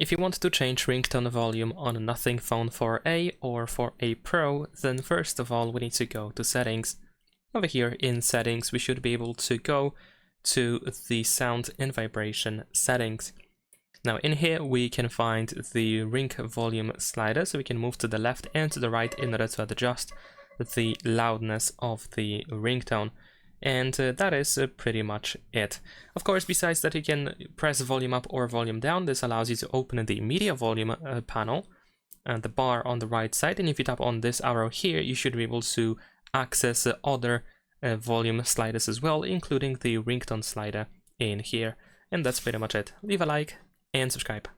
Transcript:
If you want to change ringtone volume on a Nothing Phone 4a or 4a Pro, then first of all we need to go to settings. Over here in settings we should be able to go to the sound and vibration settings. Now in here we can find the ring volume slider, so we can move to the left and to the right in order to adjust the loudness of the ringtone. And that is pretty much it. Of course, besides that, you can press volume up or volume down. This allows you to open the media volume panel and the bar on the right side. And if you tap on this arrow here, you should be able to access other volume sliders as well, including the ringtone slider in here. And that's pretty much it. Leave a like and subscribe.